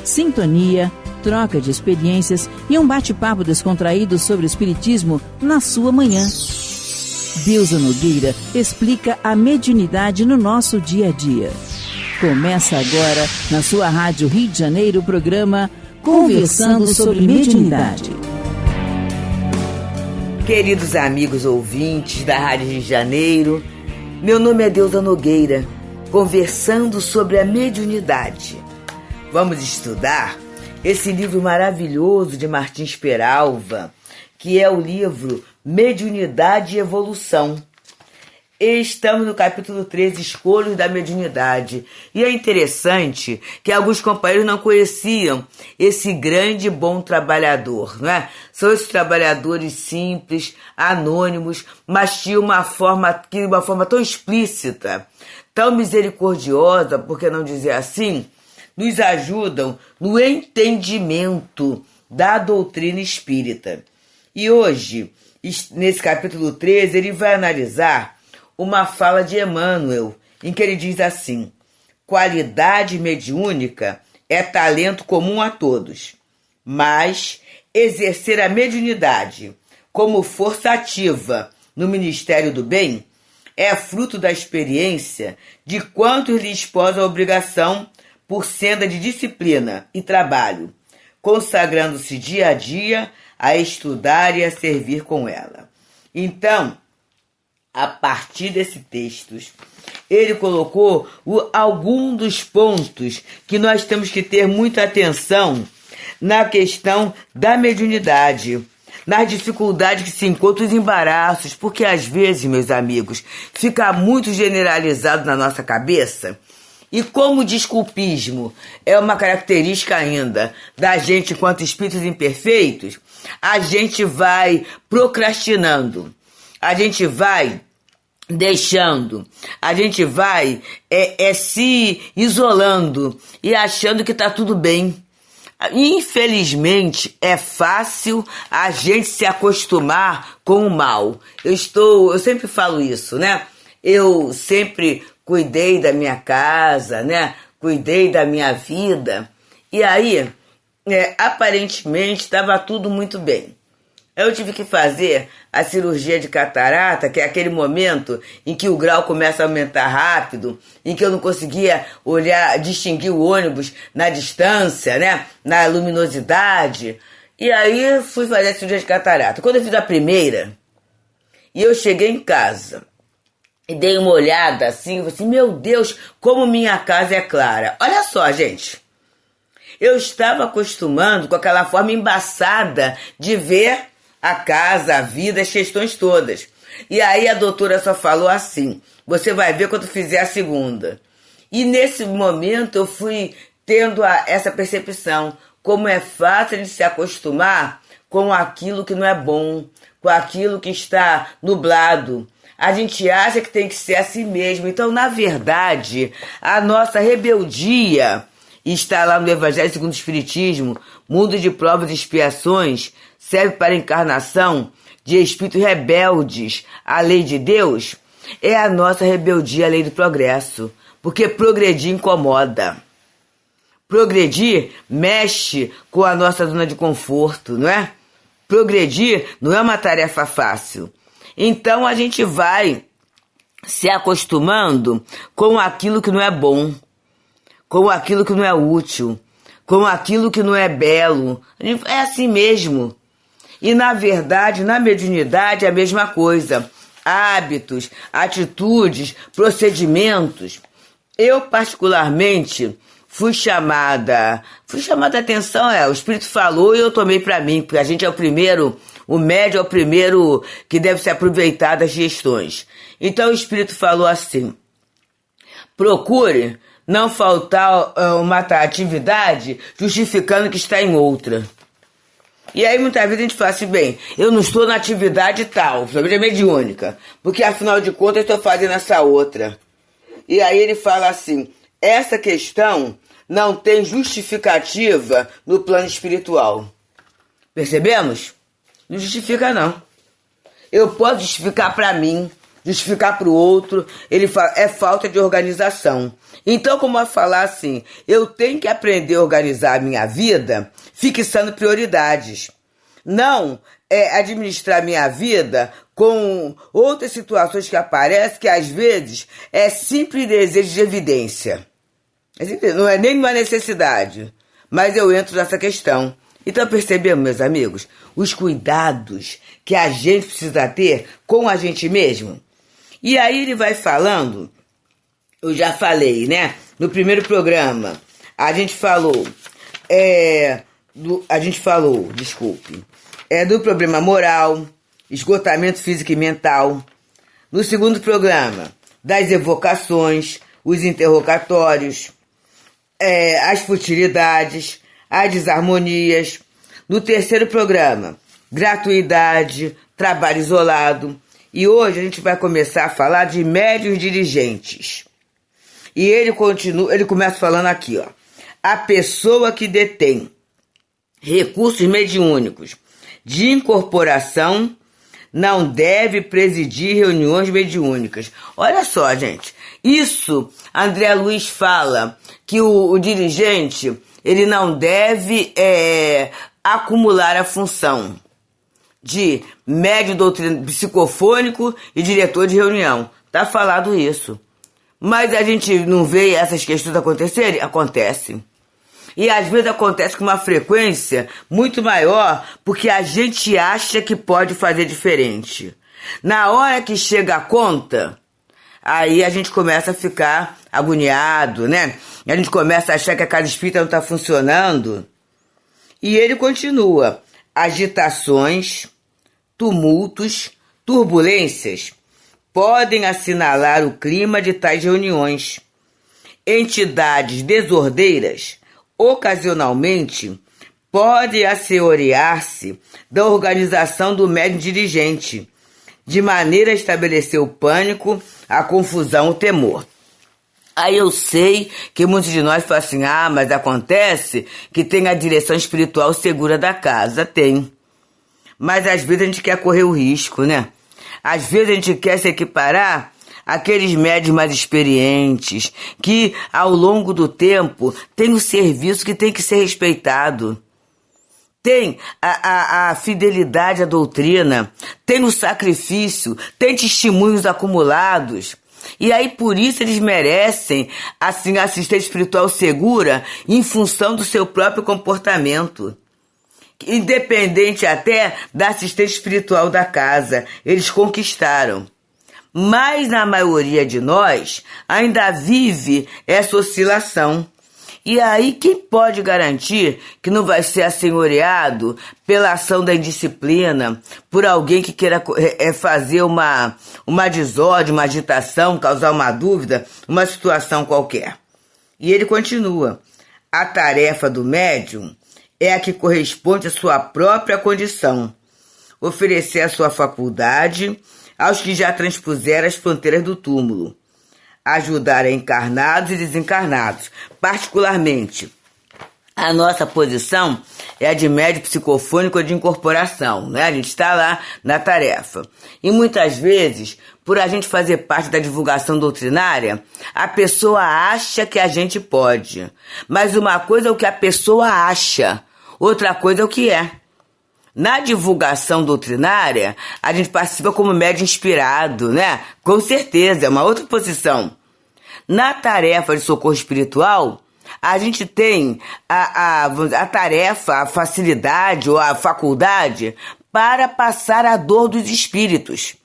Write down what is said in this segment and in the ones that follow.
sintonia, troca de experiências e um bate-papo descontraído sobre o espiritismo na sua manhã. Deusa Nogueira explica a mediunidade no nosso dia a dia. Começa agora, na sua Rádio Rio de Janeiro, o programa Conversando sobre Mediunidade. Queridos amigos ouvintes da Rádio Rio de Janeiro, meu nome é Deusa Nogueira, conversando sobre a mediunidade. Vamos estudar esse livro maravilhoso de Martins Peralva, que é o livro Mediunidade e Evolução. Estamos no capítulo 13, Escolhas da Mediunidade. E é interessante que alguns companheiros não conheciam esse grande e bom trabalhador, não é? São esses trabalhadores simples, anônimos, mas tinham uma forma tão explícita, tão misericordiosa, por que não dizer assim, nos ajudam no entendimento da doutrina espírita. E hoje, nesse capítulo 13, ele vai analisar uma fala de Emmanuel, em que ele diz assim: qualidade mediúnica é talento comum a todos, mas exercer a mediunidade como força ativa no ministério do bem é fruto da experiência de quantos lhe expôs a obrigação por senda de disciplina e trabalho, consagrando-se dia a dia a estudar e a servir com ela. Então, a partir desses textos, ele colocou alguns dos pontos que nós temos que ter muita atenção na questão da mediunidade, nas dificuldades que se encontram, os embaraços, porque às vezes, meus amigos, fica muito generalizado na nossa cabeça. E como o desculpismo é uma característica ainda da gente enquanto espíritos imperfeitos, a gente vai procrastinando, a gente vai deixando, a gente vai se isolando e achando que está tudo bem. Infelizmente, é fácil a gente se acostumar com o mal. Eu sempre falo isso, né? Eu sempre cuidei da minha casa, né? Cuidei da minha vida. E aí, aparentemente, estava tudo muito bem. Eu tive que fazer a cirurgia de catarata, que é aquele momento em que o grau começa a aumentar rápido, em que eu não conseguia distinguir o ônibus na distância, né? Na luminosidade. E aí fui fazer a cirurgia de catarata. Quando eu fiz a primeira, e eu cheguei em casa, e dei uma olhada assim, eu falei assim, meu Deus, como minha casa é clara. Olha só, gente. Eu estava acostumando com aquela forma embaçada de ver a casa, a vida, as questões todas. E aí a doutora só falou assim, você vai ver quando fizer a segunda. E nesse momento eu fui tendo essa percepção, como é fácil de se acostumar com aquilo que não é bom, com aquilo que está nublado. A gente acha que tem que ser assim mesmo. Então, na verdade, a nossa rebeldia está lá no Evangelho segundo o Espiritismo, mundo de provas e expiações, serve para a encarnação de espíritos rebeldes à lei de Deus, é a nossa rebeldia à lei do progresso, porque progredir incomoda. Progredir mexe com a nossa zona de conforto, não é? Progredir não é uma tarefa fácil. Então a gente vai se acostumando com aquilo que não é bom, com aquilo que não é útil, com aquilo que não é belo. É assim mesmo. E, na verdade, na mediunidade é a mesma coisa. Hábitos, atitudes, procedimentos. Eu, particularmente, fui chamada a atenção, o Espírito falou e eu tomei para mim, porque a gente é o médium é o primeiro que deve se aproveitar das gestões. Então, o Espírito falou assim, procure não faltar uma atividade justificando que está em outra. E aí muitas vezes a gente fala assim, bem, eu não estou na atividade tal, principalmente é mediúnica, porque afinal de contas eu estou fazendo essa outra. E aí ele fala assim, essa questão não tem justificativa no plano espiritual. Percebemos? Não justifica não. Eu posso justificar para mim, justificar para o outro. Ele fala, é falta de organização. Então, como a falar assim, eu tenho que aprender a organizar a minha vida fixando prioridades. Não administrar minha vida com outras situações que aparecem que às vezes é simples desejo de evidência. Não é nem uma necessidade, mas eu entro nessa questão. Então percebemos, meus amigos, os cuidados que a gente precisa ter com a gente mesmo. E aí ele vai falando, eu já falei, né? No primeiro programa, a gente falou do problema moral, esgotamento físico e mental. No segundo programa, das evocações, os interrogatórios, as futilidades, as desarmonias. No terceiro programa, gratuidade, trabalho isolado. E hoje a gente vai começar a falar de médiuns dirigentes. E ele começa falando aqui, ó. A pessoa que detém recursos mediúnicos de incorporação não deve presidir reuniões mediúnicas. Olha só, gente. Isso, André Luiz fala que o dirigente, ele não deve acumular a função de médium psicofônico e diretor de reunião. Tá falado isso. Mas a gente não vê essas questões acontecerem? Acontecem. E às vezes acontece com uma frequência muito maior porque a gente acha que pode fazer diferente. Na hora que chega a conta, aí a gente começa a ficar agoniado, né? A gente começa a achar que a casa espírita não está funcionando. E ele continua. Agitações, tumultos, turbulências podem assinalar o clima de tais reuniões. Entidades desordeiras, ocasionalmente, podem assenhorear-se da organização do médium dirigente, de maneira a estabelecer o pânico, a confusão, o temor. Aí eu sei que muitos de nós falam assim, mas acontece que tem a direção espiritual segura da casa. Tem. Mas às vezes a gente quer correr o risco, né? Às vezes a gente quer se equiparar àqueles médios mais experientes, que ao longo do tempo tem o serviço que tem que ser respeitado. Tem a fidelidade à doutrina, tem o sacrifício, tem testemunhos acumulados. E aí, por isso, eles merecem, assim, assistência espiritual segura em função do seu próprio comportamento. Independente até da assistência espiritual da casa, eles conquistaram. Mas na maioria de nós ainda vive essa oscilação. E aí, quem pode garantir que não vai ser assenhoreado pela ação da indisciplina, por alguém que queira fazer uma desordem, uma agitação, causar uma dúvida, uma situação qualquer? E ele continua. A tarefa do médium é a que corresponde à sua própria condição. Oferecer a sua faculdade aos que já transpuseram as fronteiras do túmulo. Ajudar a encarnados e desencarnados. Particularmente, a nossa posição é a de médium psicofônico ou de incorporação, né? A gente está lá na tarefa. E muitas vezes, por a gente fazer parte da divulgação doutrinária, a pessoa acha que a gente pode. Mas uma coisa é o que a pessoa acha, outra coisa é o que é. Na divulgação doutrinária, a gente participa como médium inspirado, né? Com certeza, é uma outra posição. Na tarefa de socorro espiritual, a gente tem a tarefa, a facilidade ou a faculdade para passar a dor dos espíritos.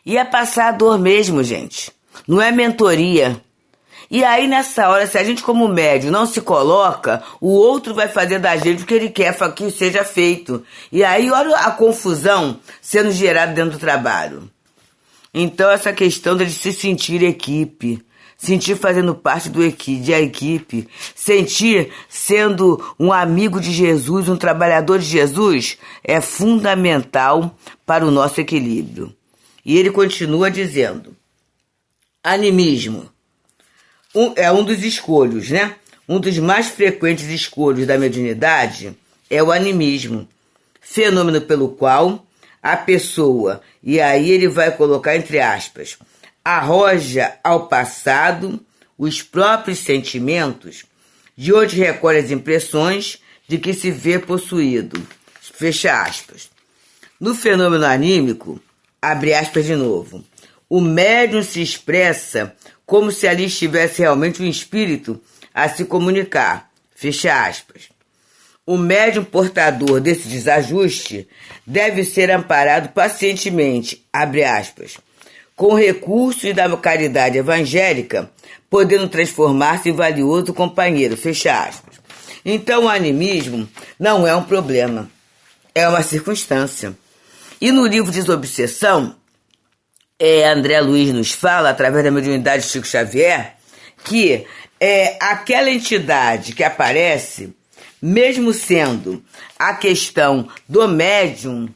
E é passar a dor mesmo, gente. Não é mentoria. E aí, nessa hora, se a gente como médium não se coloca, o outro vai fazer da gente o que ele quer que seja feito. E aí, olha a confusão sendo gerada dentro do trabalho. Então, essa questão de se sentir equipe, sentir fazendo parte da equipe, sentir sendo um amigo de Jesus, um trabalhador de Jesus, é fundamental para o nosso equilíbrio. E ele continua dizendo, animismo. É um dos escolhos, né? Um dos mais frequentes escolhos da mediunidade é o animismo, fenômeno pelo qual a pessoa, e aí ele vai colocar entre aspas, arroja ao passado os próprios sentimentos, de onde recolhe as impressões de que se vê possuído. Fecha aspas. No fenômeno anímico, abre aspas de novo, o médium se expressa como se ali estivesse realmente um espírito a se comunicar. Fecha aspas. O médium portador desse desajuste deve ser amparado pacientemente, abre aspas, com recursos da caridade evangélica, podendo transformar-se em valioso companheiro, fecha aspas. Então o animismo não é um problema, é uma circunstância. E no livro Desobsessão, André Luiz nos fala, através da mediunidade de Chico Xavier, que aquela entidade que aparece, mesmo sendo a questão do médium,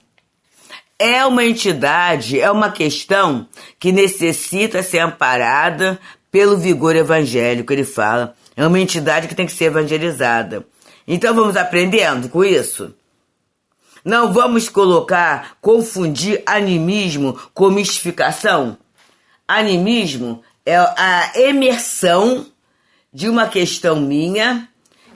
é uma entidade, é uma questão que necessita ser amparada pelo vigor evangélico, ele fala. É uma entidade que tem que ser evangelizada. Então vamos aprendendo com isso? Não vamos confundir animismo com mistificação. Animismo é a emersão de uma questão minha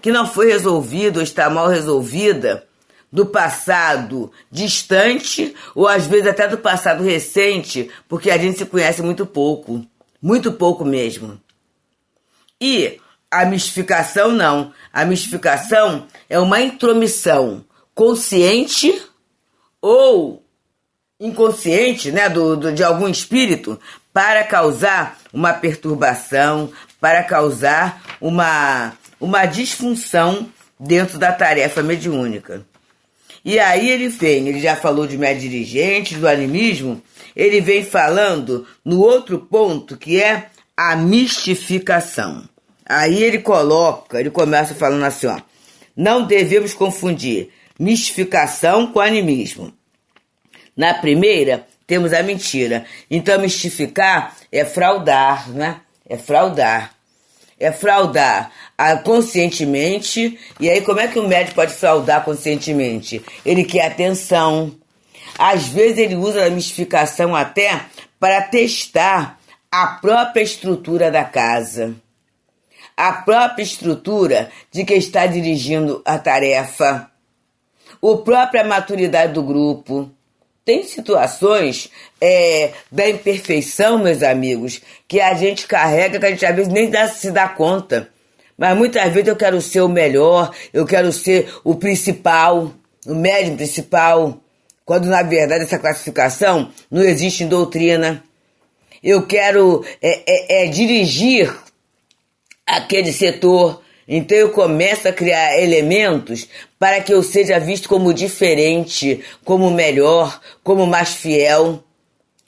que não foi resolvida ou está mal resolvida do passado distante ou às vezes até do passado recente, porque a gente se conhece muito pouco mesmo. E a mistificação não. A mistificação é uma intromissão consciente ou inconsciente, né, de algum espírito para causar uma perturbação, para causar uma disfunção dentro da tarefa mediúnica. E aí ele já falou de médios dirigentes, do animismo, ele vem falando no outro ponto que é a mistificação. Aí ele começa falando assim, ó, não devemos confundir mistificação com animismo. Na primeira, temos a mentira. Então, mistificar é fraudar, né? É fraudar conscientemente. E aí, como é que o médium pode fraudar conscientemente? Ele quer atenção. Às vezes, ele usa a mistificação até para testar a própria estrutura da casa. A própria estrutura de quem está dirigindo a tarefa. A própria maturidade do grupo. Tem situações da imperfeição, meus amigos, que a gente carrega, que a gente às vezes nem se dá conta. Mas muitas vezes eu quero ser o melhor, eu quero ser o principal, o médium principal, quando na verdade essa classificação não existe em doutrina. Eu quero dirigir aquele setor, então eu começo a criar elementos para que eu seja visto como diferente, como melhor, como mais fiel.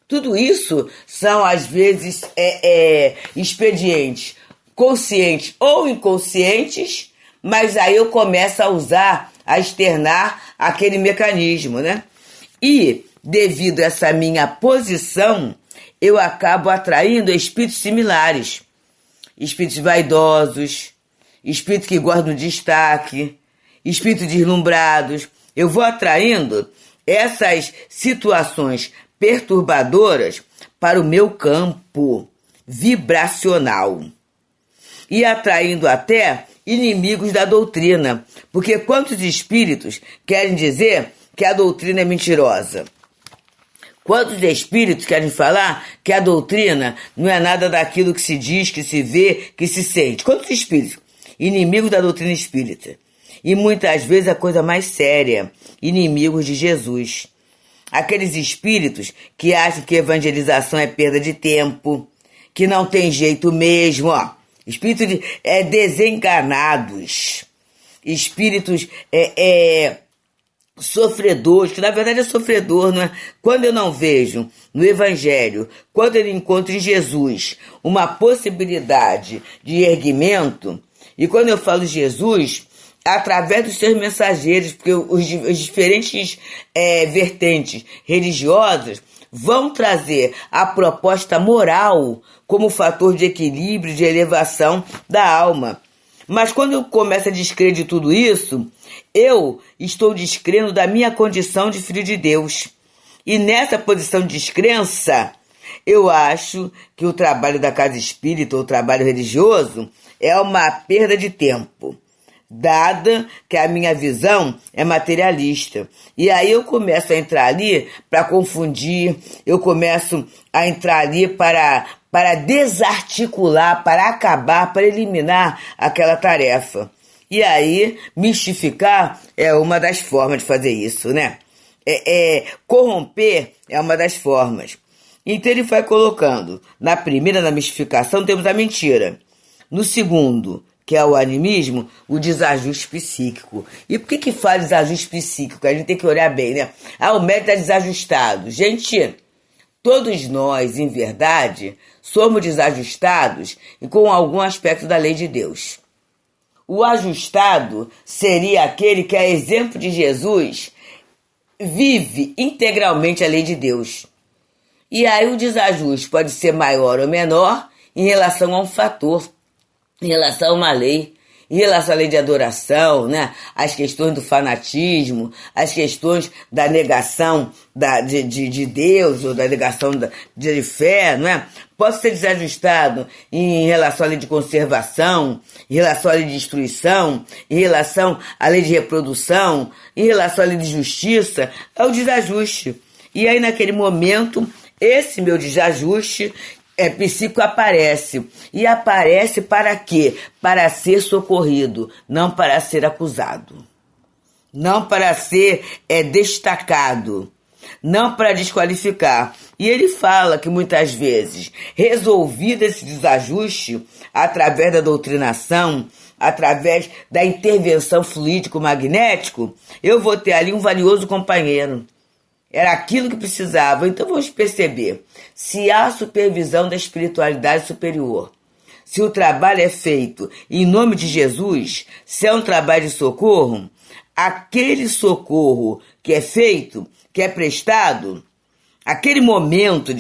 Tudo isso são, às vezes, expedientes conscientes ou inconscientes, mas aí eu começo a usar, a externar aquele mecanismo, né? E, devido a essa minha posição, eu acabo atraindo espíritos similares. Espíritos vaidosos, espíritos que gostam de destaque, espíritos deslumbrados. Eu vou atraindo essas situações perturbadoras para o meu campo vibracional. E atraindo até inimigos da doutrina. Porque quantos espíritos querem dizer que a doutrina é mentirosa? Quantos espíritos querem falar que a doutrina não é nada daquilo que se diz, que se vê, que se sente? Quantos espíritos? Inimigos da doutrina espírita. E muitas vezes a coisa mais séria, inimigos de Jesus. Aqueles espíritos que acham que evangelização é perda de tempo, que não tem jeito mesmo, ó. Espíritos desenganados. Espíritos sofredores, que na verdade é sofredor, não é? Quando eu não vejo no Evangelho, quando eu encontro em Jesus uma possibilidade de erguimento, e quando eu falo Jesus, através dos seus mensageiros, porque os diferentes vertentes religiosas vão trazer a proposta moral como fator de equilíbrio, de elevação da alma. Mas quando eu começo a descrer de tudo isso, eu estou descrendo da minha condição de filho de Deus. E nessa posição de descrença, eu acho que o trabalho da casa espírita ou o trabalho religioso é uma perda de tempo, dada que a minha visão é materialista. E aí eu começo a entrar ali para confundir, eu começo a entrar ali para desarticular, para acabar, para eliminar aquela tarefa. E aí, mistificar é uma das formas de fazer isso, né? Corromper é uma das formas. Então ele vai colocando, na primeira, na mistificação, temos a mentira. No segundo, que é o animismo, o desajuste psíquico. E por que faz desajuste psíquico? A gente tem que olhar bem, né? O médico está desajustado. Gente, todos nós, em verdade, somos desajustados e com algum aspecto da lei de Deus. O ajustado seria aquele que, a exemplo de Jesus, vive integralmente a lei de Deus. E aí o desajuste pode ser maior ou menor em relação a um fator, em relação a uma lei, em relação à lei de adoração, né? As questões do fanatismo, as questões da negação de Deus ou da negação de fé, não é? Pode ser desajustado em relação à lei de conservação, em relação à lei de destruição, em relação à lei de reprodução, em relação à lei de justiça, é o desajuste. E aí naquele momento, esse meu desajuste psíquico aparece. E aparece para quê? Para ser socorrido, não para ser acusado. Não para ser destacado. Não para desqualificar. E ele fala que muitas vezes, resolvido esse desajuste, através da doutrinação, através da intervenção fluídico-magnético, eu vou ter ali um valioso companheiro. Era aquilo que precisava. Então vamos perceber, se há supervisão da espiritualidade superior, se o trabalho é feito em nome de Jesus, se é um trabalho de socorro, aquele socorro que é feito, que é prestado, aquele momento,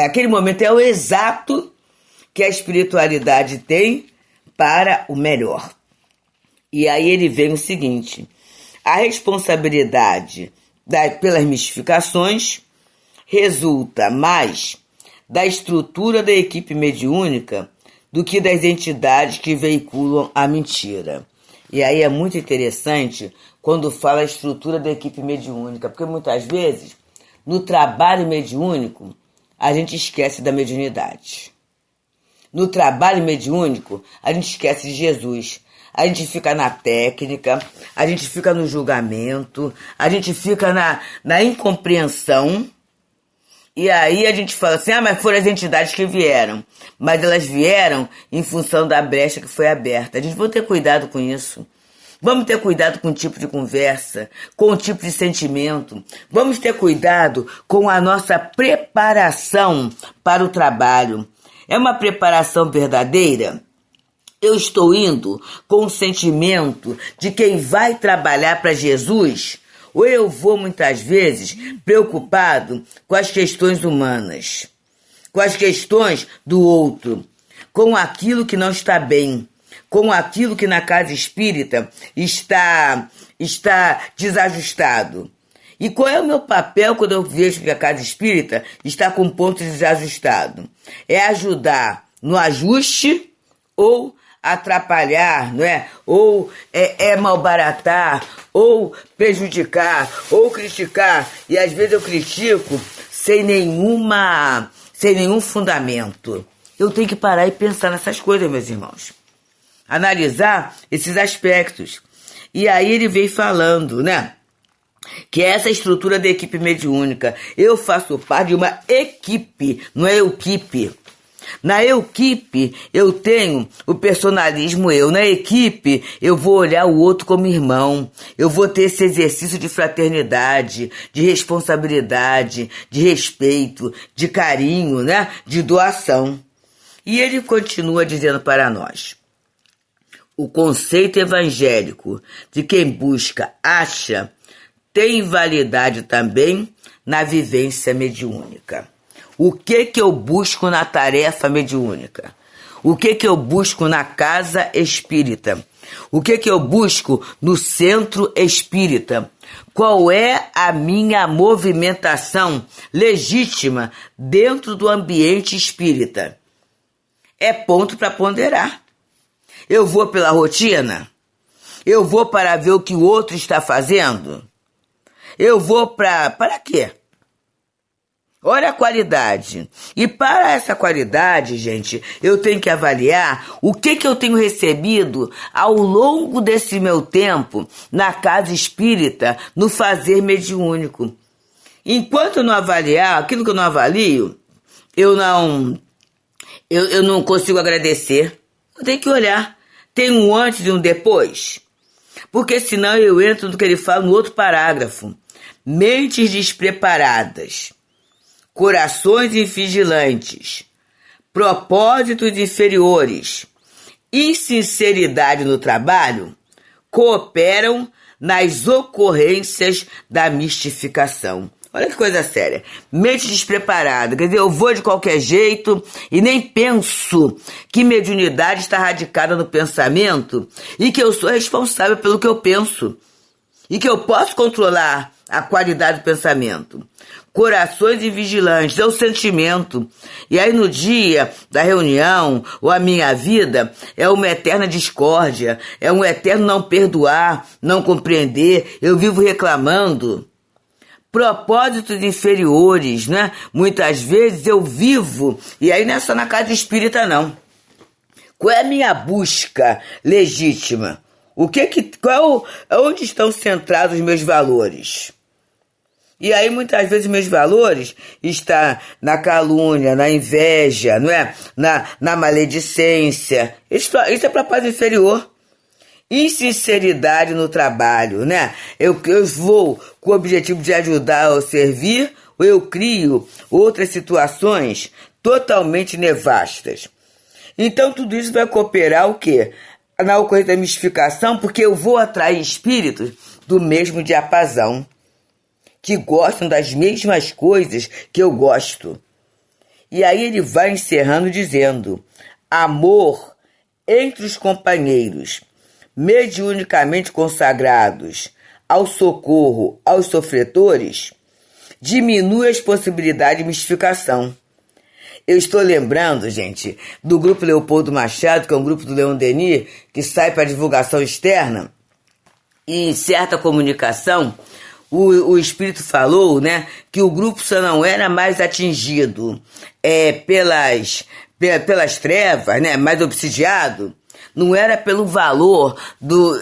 aquele momento é o exato que a espiritualidade tem para o melhor. E aí ele vem o seguinte: a responsabilidade pelas mistificações resulta mais da estrutura da equipe mediúnica do que das entidades que veiculam a mentira. E aí é muito interessante quando fala a estrutura da equipe mediúnica, porque muitas vezes, no trabalho mediúnico, a gente esquece da mediunidade. No trabalho mediúnico, a gente esquece de Jesus. A gente fica na técnica, a gente fica no julgamento, a gente fica na incompreensão. E aí a gente fala assim, mas foram as entidades que vieram. Mas elas vieram em função da brecha que foi aberta. A gente vai ter cuidado com isso. Vamos ter cuidado com o tipo de conversa, com o tipo de sentimento. Vamos ter cuidado com a nossa preparação para o trabalho. É uma preparação verdadeira? Eu estou indo com o sentimento de quem vai trabalhar para Jesus, ou eu vou muitas vezes preocupado com as questões humanas, com as questões do outro, com aquilo que não está bem, com aquilo que na casa espírita está desajustado. E qual é o meu papel quando eu vejo que a casa espírita está com ponto desajustado? É ajudar no ajuste ou atrapalhar, não é? Ou malbaratar, ou prejudicar, ou criticar. E às vezes eu critico sem nenhum fundamento. Eu tenho que parar e pensar nessas coisas, meus irmãos. Analisar esses aspectos. E aí ele veio falando, né? Que é essa estrutura da equipe mediúnica. Eu faço parte de uma equipe, não é equipe. Na equipe, eu tenho o personalismo eu. Na equipe, eu vou olhar o outro como irmão. Eu vou ter esse exercício de fraternidade, de responsabilidade, de respeito, de carinho, né? De doação. E ele continua dizendo para nós: o conceito evangélico de quem busca, acha, tem validade também na vivência mediúnica. O que eu busco na tarefa mediúnica? O que eu busco na casa espírita? O que eu busco no centro espírita? Qual é a minha movimentação legítima dentro do ambiente espírita? É ponto para ponderar. Eu vou pela rotina? Eu vou para ver o que o outro está fazendo? Eu vou para quê? Olha a qualidade. E para essa qualidade, gente, eu tenho que avaliar o que eu tenho recebido ao longo desse meu tempo na casa espírita, no fazer mediúnico. Enquanto eu não avaliar aquilo que eu não avalio, eu não consigo agradecer. Eu tenho que olhar. Tem um antes e um depois. Porque senão eu entro no que ele fala no outro parágrafo. Mentes despreparadas. Corações invigilantes, propósitos inferiores, insinceridade no trabalho, cooperam nas ocorrências da mistificação. Olha que coisa séria. Mente despreparada, quer dizer, eu vou de qualquer jeito e nem penso que mediunidade está radicada no pensamento e que eu sou responsável pelo que eu penso e que eu posso controlar a qualidade do pensamento. Corações invigilantes, é o sentimento. E aí no dia da reunião, ou a minha vida, é uma eterna discórdia, é um eterno não perdoar, não compreender, eu vivo reclamando. Propósitos inferiores, né? Muitas vezes eu vivo, e aí não é só na casa espírita não. Qual é a minha busca legítima? Onde estão centrados os meus valores? E aí, muitas vezes, meus valores estão na calúnia, na inveja, não é? Na maledicência. Isso é propósito inferior. Insinceridade no trabalho, né? Eu vou com o objetivo de ajudar ou servir, ou eu crio outras situações totalmente nevastas. Então, tudo isso vai cooperar o quê? Na ocorrência da mistificação, porque eu vou atrair espíritos do mesmo diapasão, que gostam das mesmas coisas que eu gosto. E aí ele vai encerrando dizendo: amor entre os companheiros, mediunicamente consagrados ao socorro aos sofredores, diminui as possibilidades de mistificação. Eu estou lembrando, gente, do grupo Leopoldo Machado, que é um grupo do Leon Denis, que sai para divulgação externa, e em certa comunicação, o Espírito falou, né, que o grupo só não era mais atingido pelas trevas, né, mais obsidiado, não era pelo valor do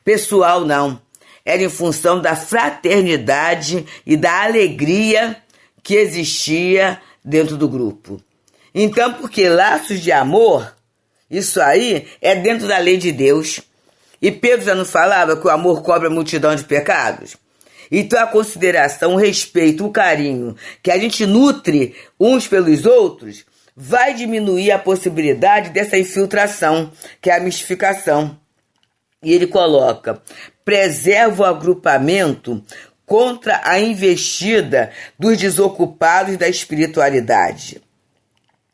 pessoal, não. Era em função da fraternidade e da alegria que existia dentro do grupo. Então, porque laços de amor, isso aí é dentro da lei de Deus. E Pedro já não falava que o amor cobre a multidão de pecados? Então a consideração, o respeito, o carinho que a gente nutre uns pelos outros vai diminuir a possibilidade dessa infiltração, que é a mistificação. E ele coloca: preserva o agrupamento contra a investida dos desocupados da espiritualidade.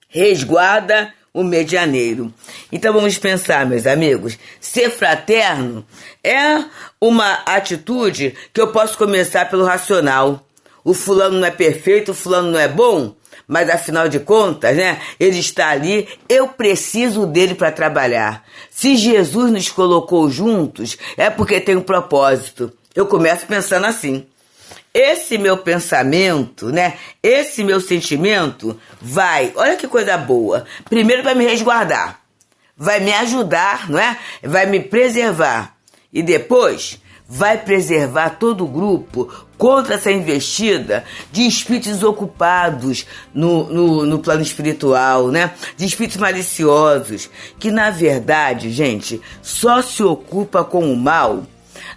Resguarda o medianeiro. Então vamos pensar, meus amigos, ser fraterno é uma atitude que eu posso começar pelo racional. O fulano não é perfeito, o fulano não é bom, mas afinal de contas, né, ele está ali, eu preciso dele para trabalhar. Se Jesus nos colocou juntos, é porque tem um propósito. Eu começo pensando assim. Esse meu pensamento, né, esse meu sentimento vai, olha que coisa boa, primeiro vai me resguardar, vai me ajudar, não é? Vai me preservar e depois vai preservar todo o grupo contra essa investida de espíritos ocupados no plano espiritual, né? De espíritos maliciosos, que na verdade, gente, só se ocupa com o mal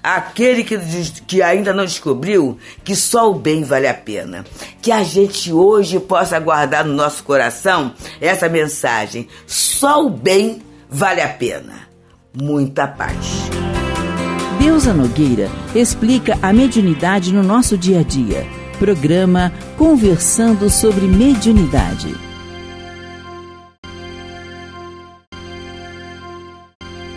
aquele que ainda não descobriu que só o bem vale a pena. Que a gente hoje possa guardar no nosso coração essa mensagem: só o bem vale a pena. Muita paz. Deusa Nogueira explica a mediunidade no nosso dia a dia. Programa Conversando sobre Mediunidade.